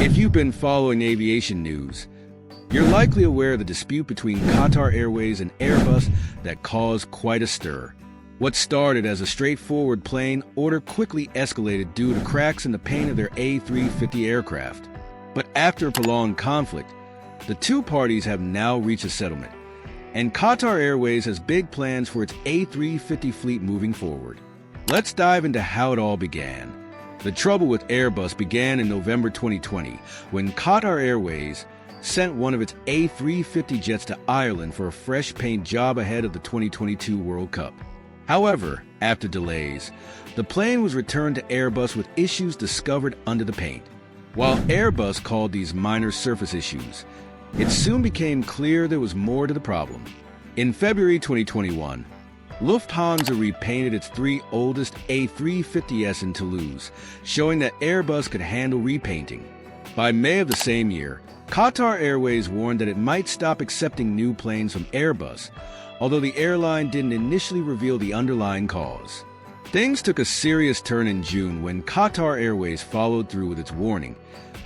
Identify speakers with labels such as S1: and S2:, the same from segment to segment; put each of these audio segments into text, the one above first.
S1: If you've been following aviation news, you're likely aware of the dispute between Qatar Airways and Airbus that caused quite a stir. What started as a straightforward plane order quickly escalated due to cracks in the paint of their A350 aircraft. But after a prolonged conflict, the two parties have now reached a settlement, and Qatar Airways has big plans for its A350 fleet moving forward. Let's dive into how it all began. The trouble with Airbus began in November 2020 when Qatar Airways sent one of its A350 jets to Ireland for a fresh paint job ahead of the 2022 World Cup. However, after delays, the plane was returned to Airbus with issues discovered under the paint. While Airbus called these minor surface issues, it soon became clear there was more to the problem. In February 2021, Lufthansa repainted its three oldest A350s in Toulouse, showing that Airbus could handle repainting. By May of the same year, Qatar Airways warned that it might stop accepting new planes from Airbus, although the airline didn't initially reveal the underlying cause. Things took a serious turn in June when Qatar Airways followed through with its warning,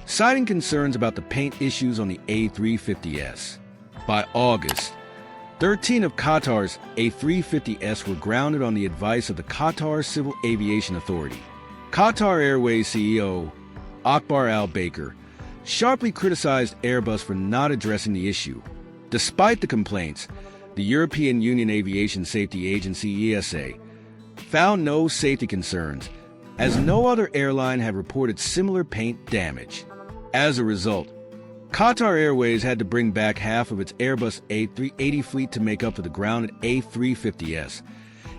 S1: citing concerns about the paint issues on the A350s. By August, 13 of Qatar's A350s were grounded on the advice of the Qatar Civil Aviation Authority. Qatar Airways CEO Akbar Al-Baker sharply criticized Airbus for not addressing the issue. Despite the complaints, the European Union Aviation Safety Agency ESA found no safety concerns, as no other airline had reported similar paint damage. As a result, Qatar Airways had to bring back half of its Airbus A380 fleet to make up for the grounded A350s,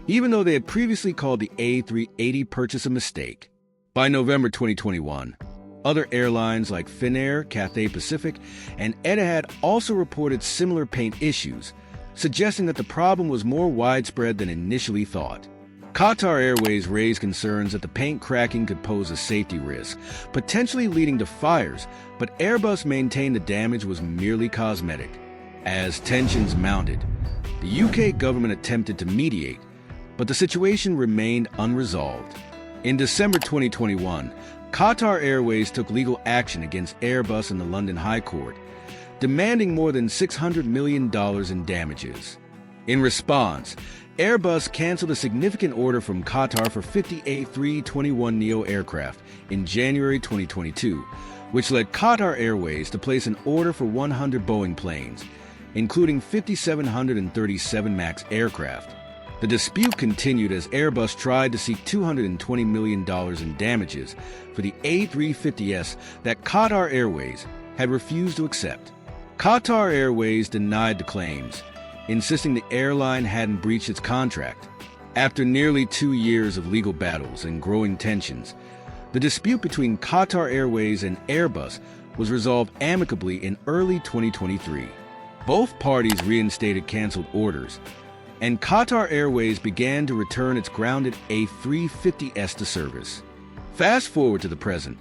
S1: even though they had previously called the A380 purchase a mistake. By November 2021, other airlines like Finnair, Cathay Pacific, and Etihad also reported similar paint issues, suggesting that the problem was more widespread than initially thought. Qatar Airways raised concerns that the paint cracking could pose a safety risk, potentially leading to fires, but Airbus maintained the damage was merely cosmetic. As tensions mounted, the UK government attempted to mediate, but the situation remained unresolved. In December 2021, Qatar Airways took legal action against Airbus in the London High Court, demanding more than $600 million in damages. In response, Airbus canceled a significant order from Qatar for 50 A321neo aircraft in January 2022, which led Qatar Airways to place an order for 100 Boeing planes, including 5,737 MAX aircraft. The dispute continued as Airbus tried to seek $220 million in damages for the A350s that Qatar Airways had refused to accept. Qatar Airways denied the claims, insisting the airline hadn't breached its contract. After nearly 2 years of legal battles and growing tensions, the dispute between Qatar Airways and Airbus was resolved amicably in early 2023. Both parties reinstated canceled orders, and Qatar Airways began to return its grounded A350s to service. Fast forward to the present,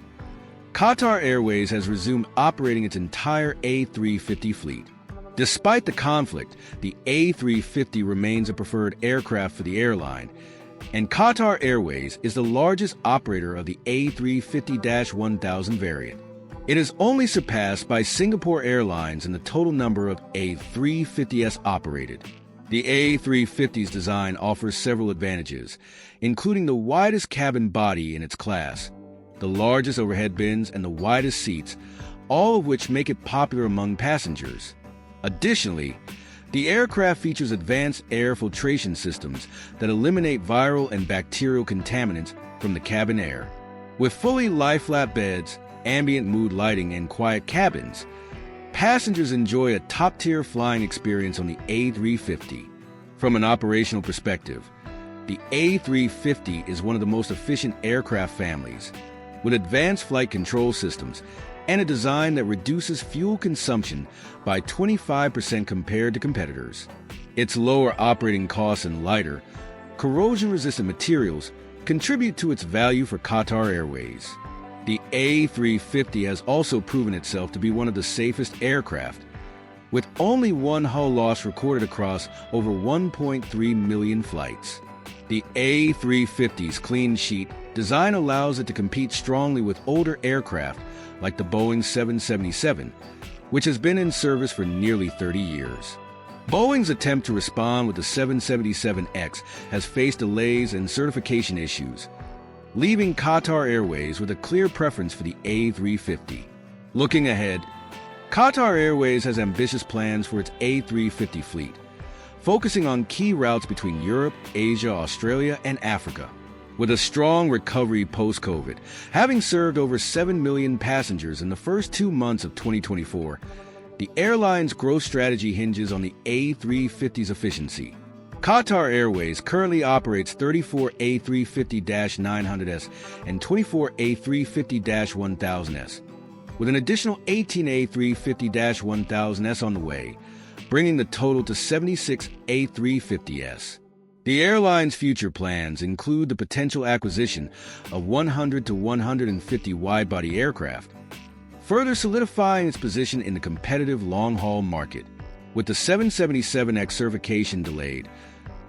S1: Qatar Airways has resumed operating its entire A350 fleet. Despite the conflict, the A350 remains a preferred aircraft for the airline, and Qatar Airways is the largest operator of the A350-1000 variant. It is only surpassed by Singapore Airlines in the total number of A350s operated. The A350's design offers several advantages, including the widest cabin body in its class, the largest overhead bins, and the widest seats, all of which make it popular among passengers. Additionally, the aircraft features advanced air filtration systems that eliminate viral and bacterial contaminants from the cabin air. With fully lie-flat beds, ambient mood lighting, and quiet cabins, passengers enjoy a top-tier flying experience on the A350. From an operational perspective, the A350 is one of the most efficient aircraft families, with advanced flight control systems and a design that reduces fuel consumption by 25% compared to competitors. Its lower operating costs and lighter, corrosion-resistant materials contribute to its value for Qatar Airways. The A350 has also proven itself to be one of the safest aircraft, with only one hull loss recorded across over 1.3 million flights. The A350's clean sheet design allows it to compete strongly with older aircraft like the Boeing 777, which has been in service for nearly 30 years. Boeing's attempt to respond with the 777X has faced delays and certification issues, leaving Qatar Airways with a clear preference for the A350. Looking ahead, Qatar Airways has ambitious plans for its A350 fleet, focusing on key routes between Europe, Asia, Australia, and Africa. With a strong recovery post-COVID, having served over 7 million passengers in the first 2 months of 2024, the airline's growth strategy hinges on the A350's efficiency. Qatar Airways currently operates 34 A350-900s and 24 A350-1000s, with an additional 18 A350-1000s on the way, bringing the total to 76 A350s. The airline's future plans include the potential acquisition of 100 to 150 wide-body aircraft, further solidifying its position in the competitive long-haul market. With the 777X certification delayed,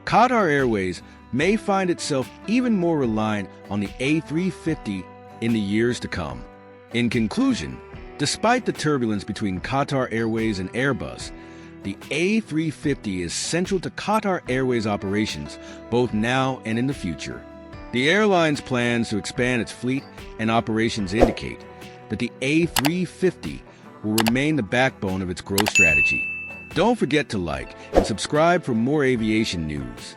S1: Qatar Airways may find itself even more reliant on the A350 in the years to come. In conclusion, despite the turbulence between Qatar Airways and Airbus, the A350 is central to Qatar Airways operations, both now and in the future. The airline's plans to expand its fleet and operations indicate that the A350 will remain the backbone of its growth strategy. Don't forget to like and subscribe for more aviation news.